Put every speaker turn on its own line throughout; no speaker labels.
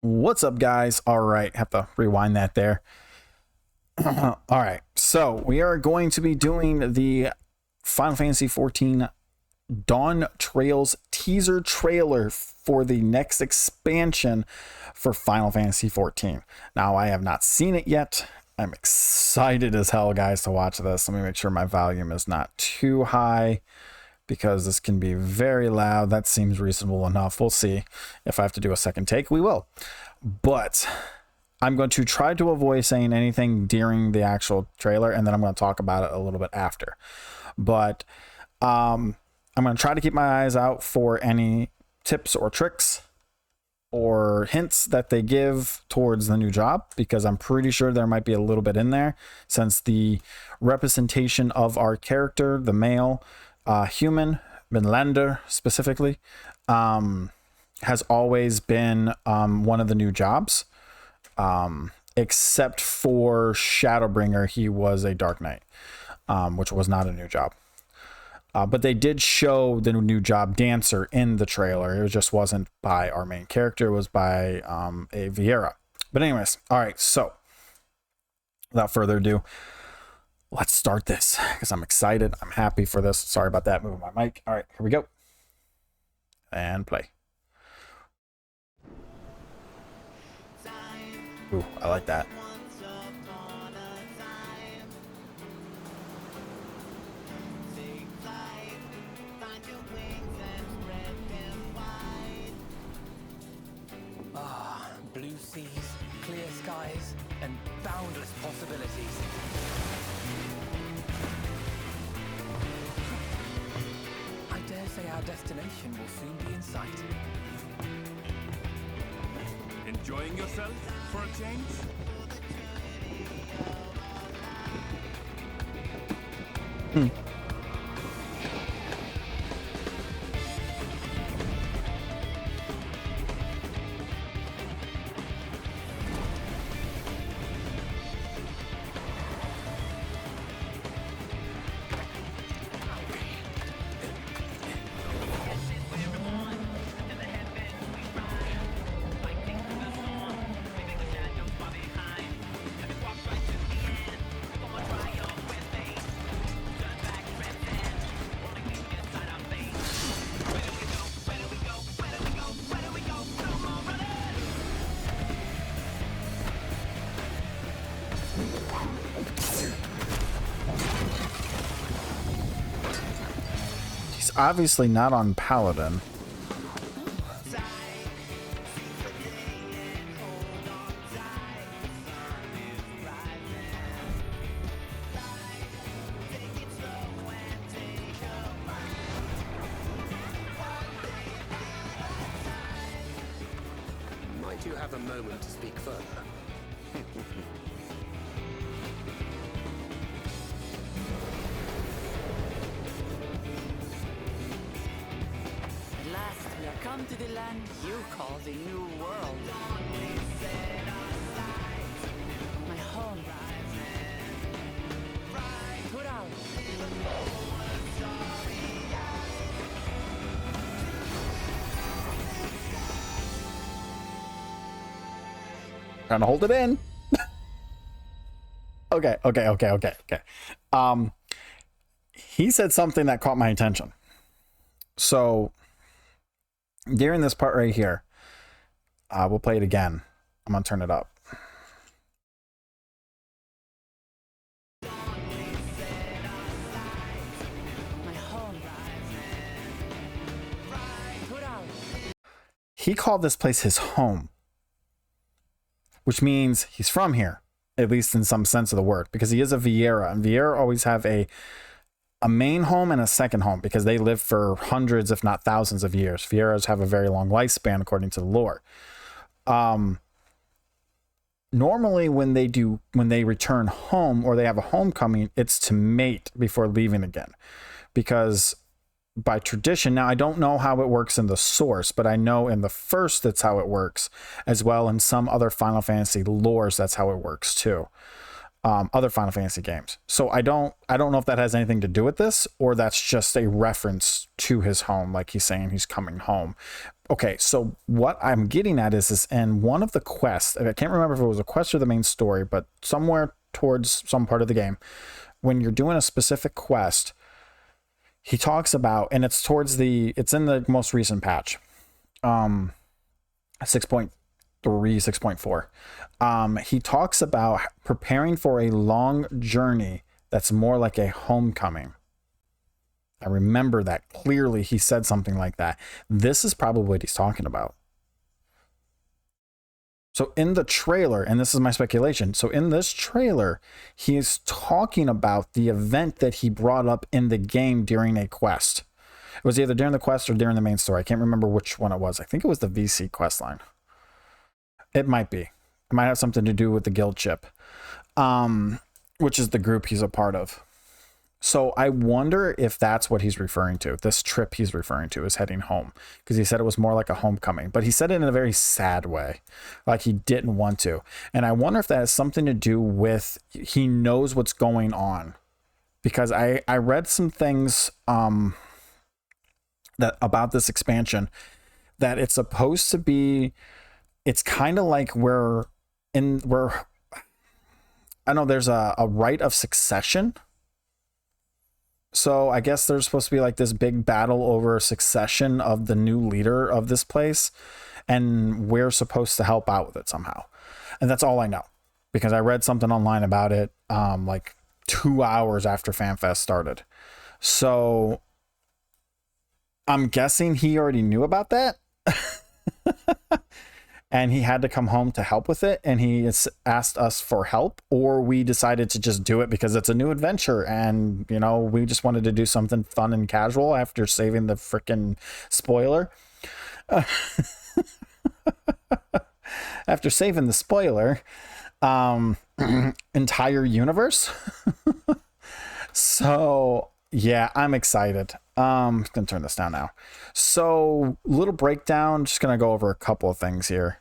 What's up, guys? All right, have to rewind that there. All right, so we are going to be doing the Final Fantasy XIV DAWNTRAIL's teaser trailer for the next expansion for Final Fantasy XIV. Now, I have not seen it yet. I'm excited as hell, guys, to watch this. Let me make sure my volume is not too high, because this can be very loud. That seems reasonable enough. We'll see. If I have to do a second take, we will. But I'm going to try to avoid saying anything during the actual trailer, and then I'm going to talk about it a little bit after. But I'm going to try to keep my eyes out for any tips or tricks or hints that they give towards the new job, because I'm pretty sure there might be a little bit in there, since the representation of our character, the male human, Vinlander specifically, has always been one of the new jobs, except for Shadowbringer. He was a Dark Knight, which was not a new job. But they did show the new job Dancer in the trailer. It just wasn't by our main character. It was by a Vieira. But anyways, all right, so without further ado, let's start this, because I'm excited. I'm happy for this. Sorry about that, moving my mic. All right, here we go. And play. Ooh, I like that.
Blue seas, clear skies, and boundless possibilities. I dare say our destination will soon be in sight.
Enjoying yourself for a change?
He's obviously not on Paladin.
Might you have a moment to speak further?
At last, we have come to the land you call the New World. My home. Tural.
Trying to hold it in. Okay. He said something that caught my attention. So during this part right here, we'll play it again. I'm gonna turn it up.
My home. Tural.
He called this place his home, which means he's from here, at least in some sense of the word, because he is a Vieira, and Vieira always have a main home and a second home, because they live for hundreds, if not thousands of years. Vieiras have a very long lifespan, according to the lore. Normally when they return home, or they have a homecoming, it's to mate before leaving again, because by tradition, now I don't know how it works in the source, but I know in the first that's how it works, as well in some other Final Fantasy lores that's how it works too. other Final Fantasy games. So I don't know if that has anything to do with this, or that's just a reference to his home, like he's saying he's coming home. Okay, so what I'm getting at is in one of the quests, I can't remember if it was a quest or the main story, but somewhere towards some part of the game, when you're doing a specific quest, he talks about, and it's in the most recent patch, 6.3, 6.4. He talks about preparing for a long journey that's more like a homecoming. I remember that clearly. He said something like that. This is probably what he's talking about. So in the trailer, and this is my speculation, so in this trailer, he's talking about the event that he brought up in the game during a quest. It was either during the quest or during the main story. I can't remember which one it was. I think it was the VC quest line. It might be. It might have something to do with the guild chip, which is the group he's a part of. So I wonder if that's what he's referring to. This trip he's referring to is heading home, because he said it was more like a homecoming, but he said it in a very sad way, like he didn't want to. And I wonder if that has something to do with he knows what's going on, because I read some things that about this expansion, that it's supposed to be, it's kind of like I know there's a rite of succession. So I guess there's supposed to be like this big battle over succession of the new leader of this place, and we're supposed to help out with it somehow. And that's all I know, because I read something online about it like 2 hours after FanFast started. So I'm guessing he already knew about that. And he had to come home to help with it, and he asked us for help, or we decided to just do it because it's a new adventure, and you know, we just wanted to do something fun and casual after saving the freaking spoiler. After saving the spoiler entire universe. So yeah, I'm excited. I'm gonna turn this down now. So little breakdown, just gonna go over a couple of things here.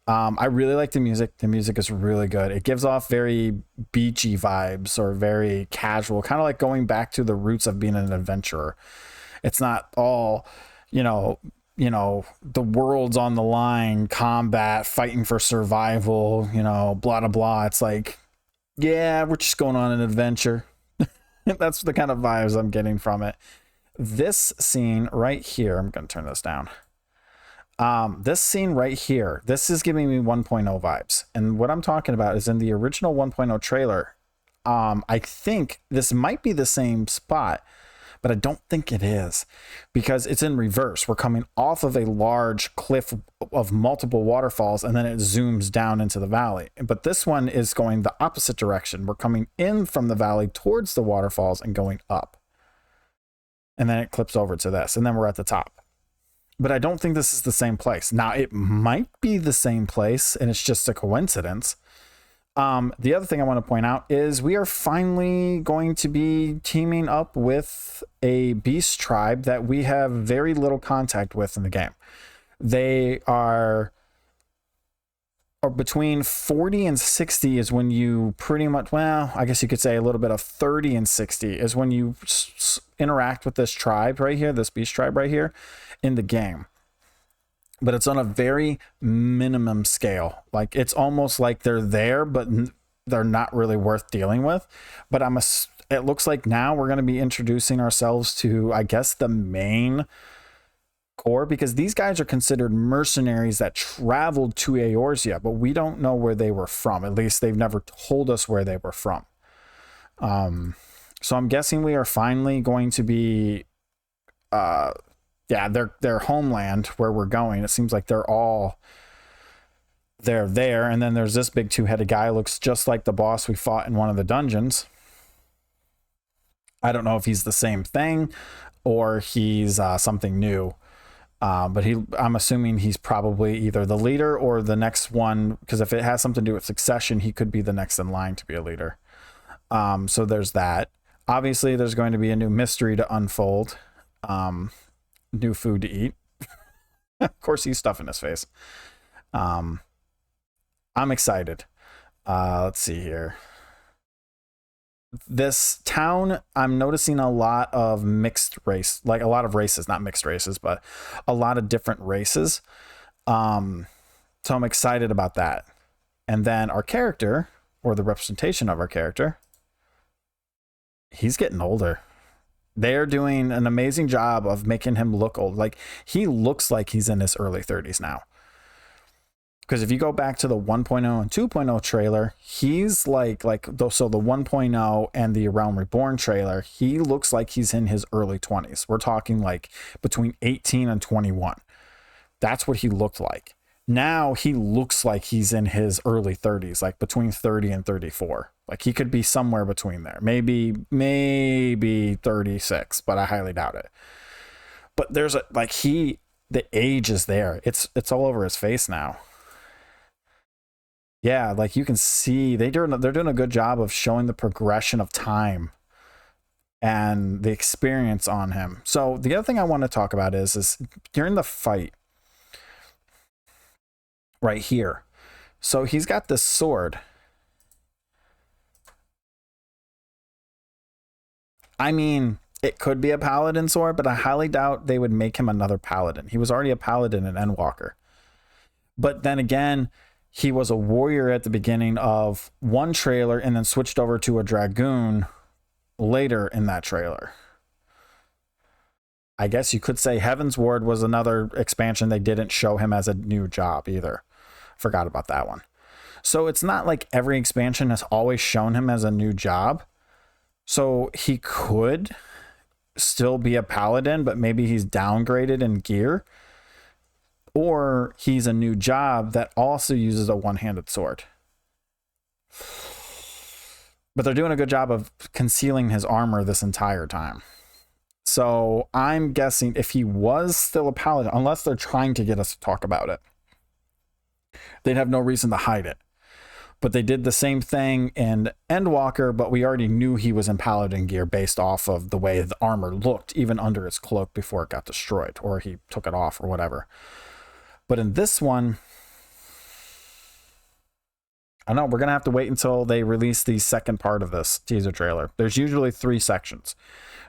I really like the music. The music is really good. It gives off very beachy vibes, or very casual, kind of like going back to the roots of being an adventurer. It's not all, you know, the world's on the line, combat, fighting for survival, blah, blah, blah. It's like, yeah, we're just going on an adventure. That's the kind of vibes I'm getting from it. This scene right here, I'm going to turn this down. This scene right here, this is giving me 1.0 vibes. And what I'm talking about is in the original 1.0 trailer. I think this might be the same spot, but I don't think it is, because it's in reverse. We're coming off of a large cliff of multiple waterfalls, and then it zooms down into the valley. But this one is going the opposite direction. We're coming in from the valley towards the waterfalls and going up. And then it clips over to this, and then we're at the top. But I don't think this is the same place. Now, it might be the same place, and it's just a coincidence. The other thing I want to point out is we are finally going to be teaming up with a beast tribe that we have very little contact with in the game. They are between 40 and 60 is when you pretty much, well, I guess you could say a little bit of 30 and 60 is when you interact with this tribe right here, this beast tribe right here in the game. But it's on a very minimum scale. Like, it's almost like they're there, but they're not really worth dealing with. But it looks like now we're going to be introducing ourselves to, I guess, the main core, because these guys are considered mercenaries that traveled to Eorzea, but we don't know where they were from. At least they've never told us where they were from. So I'm guessing we are finally going to be, their homeland where we're going. It seems like they're there. And then there's this big two-headed guy, looks just like the boss we fought in one of the dungeons. I don't know if he's the same thing or he's something new. But I'm assuming he's probably either the leader or the next one, because if it has something to do with succession, he could be the next in line to be a leader. So there's that. Obviously, there's going to be a new mystery to unfold. New food to eat. Of course, he's stuffing his face. I'm excited. Let's see here. this town, I'm noticing a lot of mixed race, like a lot of races, not mixed races, but a lot of different races. So I'm excited about that. And then our character, or the representation of our character, he's getting older. They're doing an amazing job of making him look old. Like, he looks like he's in his early 30s now. Because if you go back to the 1.0 and 2.0 trailer, he's so the 1.0 and the Realm Reborn trailer, he looks like he's in his early 20s. We're talking like between 18 and 21. That's what he looked like. Now he looks like he's in his early 30s, like between 30 and 34. Like, he could be somewhere between there. Maybe 36, but I highly doubt it. But there's the age is there. It's all over his face now. Yeah, like you can see they're doing a good job of showing the progression of time and the experience on him. So the other thing I want to talk about is during the fight right here. So he's got this sword. I mean, it could be a paladin sword, but I highly doubt they would make him another paladin. He was already a paladin in Endwalker. But then again, he was a warrior at the beginning of one trailer and then switched over to a dragoon later in that trailer. I guess you could say Heaven's Ward was another expansion. They didn't show him as a new job either. Forgot about that one. So it's not like every expansion has always shown him as a new job. So he could still be a paladin, but maybe he's downgraded in gear. Or he's a new job that also uses a one-handed sword. But they're doing a good job of concealing his armor this entire time. So I'm guessing if he was still a paladin, unless they're trying to get us to talk about it, they'd have no reason to hide it. But they did the same thing in Endwalker, but we already knew he was in paladin gear based off of the way the armor looked, even under his cloak before it got destroyed, or he took it off or whatever. But in this one, I don't know, we're going to have to wait until they release the second part of this teaser trailer. There's usually 3 sections.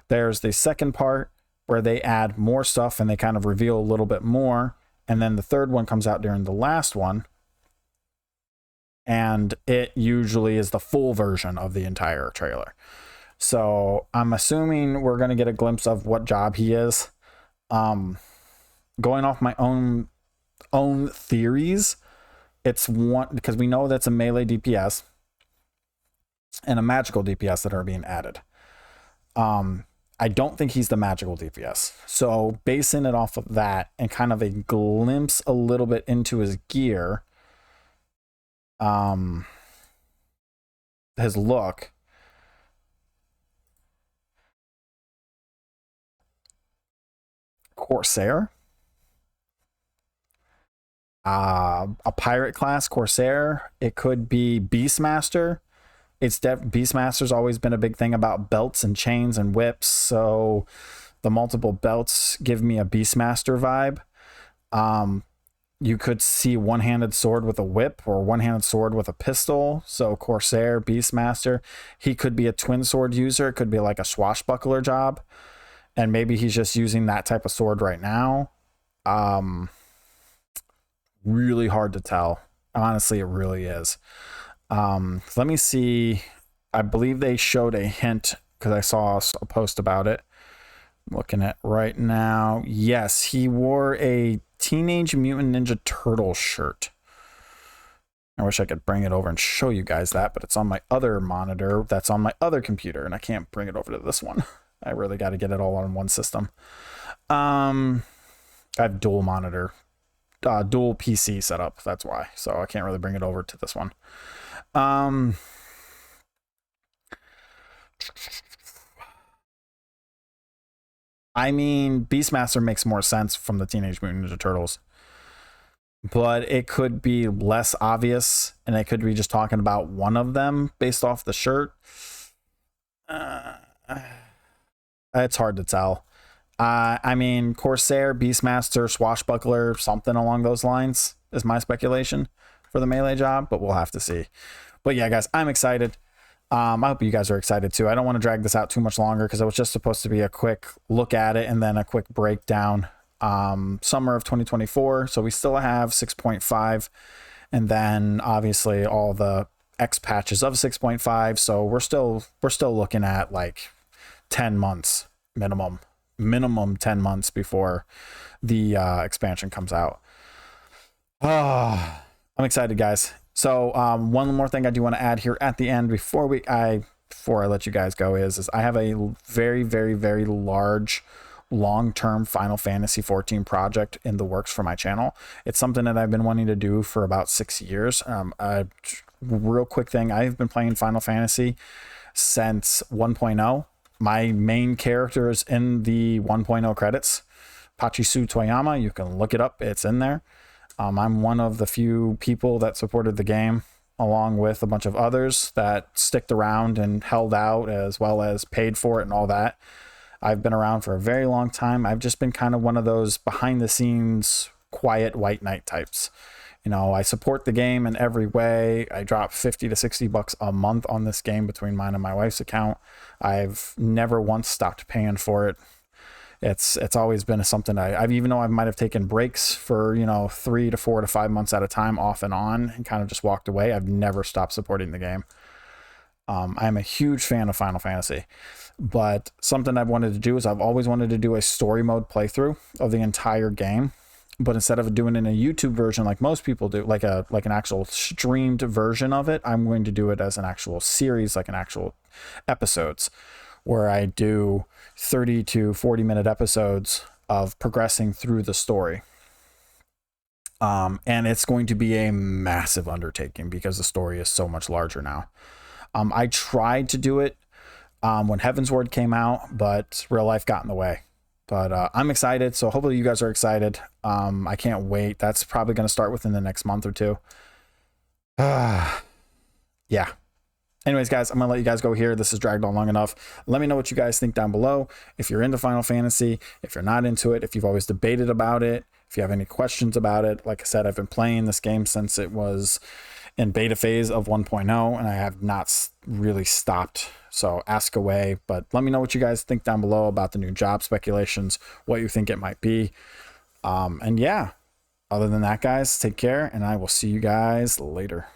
There's the second part where they add more stuff and they kind of reveal a little bit more. And then the third one comes out during the last one. And it usually is the full version of the entire trailer. So I'm assuming we're going to get a glimpse of what job he is. Going off my own theories, it's one, because we know that's a melee DPS and a magical DPS that are being added. I don't think he's the magical DPS. So basing it off of that and kind of a glimpse a little bit into his gear, his look, Corsair, a pirate class Corsair. It could be Beastmaster. Beastmaster's always been a big thing about belts and chains and whips, so the multiple belts give me a Beastmaster vibe. You could see one-handed sword with a whip or one-handed sword with a pistol. So Corsair, Beastmaster. He could be a twin sword user. It could be like a swashbuckler job. And maybe he's just using that type of sword right now. Really hard to tell. Honestly, it really is. Let me see. I believe they showed a hint because I saw a post about it. I'm looking at right now. Yes, he wore a Teenage Mutant Ninja Turtle shirt. I wish I could bring it over and show you guys that, but it's on my other monitor that's on my other computer, and I can't bring it over to this one. I really got to get it all on one system. I have dual PC set up, that's why. So I can't really bring it over to this one. I mean, Beastmaster makes more sense from the Teenage Mutant Ninja Turtles. But it could be less obvious, and it could be just talking about one of them based off the shirt. It's hard to tell. I mean, Corsair, Beastmaster, Swashbuckler, something along those lines is my speculation for the melee job, but we'll have to see. But yeah, guys, I'm excited. I hope you guys are excited too. I don't want to drag this out too much longer because it was just supposed to be a quick look at it and then a quick breakdown. Summer of 2024. So we still have 6.5 and then obviously all the X patches of 6.5. So we're still looking at like 10 months minimum 10 months before the expansion comes out. I'm excited, guys. So one more thing I do want to add here at the end before I let you guys go is I have a very, very, very large long-term Final Fantasy 14 project in the works for my channel. It's something that I've been wanting to do for about 6 years. A real quick thing, I've been playing Final Fantasy since 1.0. My main character is in the 1.0 credits, Pachisu Toyama. You can look it up, it's in there. I'm one of the few people that supported the game, along with a bunch of others that sticked around and held out, as well as paid for it and all that. I've been around for a very long time. I've just been kind of one of those behind the scenes, quiet white knight types. You know, I support the game in every way. I drop 50 to 60 bucks a month on this game between mine and my wife's account. I've never once stopped paying for it. It's always been something I've even though I might have taken breaks for, 3 to 4 to 5 months at a time off and on and kind of just walked away, I've never stopped supporting the game. I'm a huge fan of Final Fantasy, but something I've wanted to do is I've always wanted to do a story mode playthrough of the entire game. But instead of doing it in a YouTube version like most people do, like an actual streamed version of it, I'm going to do it as an actual series, like an actual episodes, where I do 30 to 40 minute episodes of progressing through the story. And it's going to be a massive undertaking because the story is so much larger now. I tried to do it when Heavensward came out, but real life got in the way. But I'm excited, so hopefully you guys are excited. I can't wait. That's probably going to start within the next month or two. Yeah. Anyways, guys, I'm going to let you guys go here. This has dragged on long enough. Let me know what you guys think down below. If you're into Final Fantasy, if you're not into it, if you've always debated about it, if you have any questions about it. Like I said, I've been playing this game since it was in beta phase of 1.0, and I have not really stopped. So ask away, but let me know what you guys think down below about the new job speculations, what you think it might be. And yeah, other than that, guys, take care, and I will see you guys later.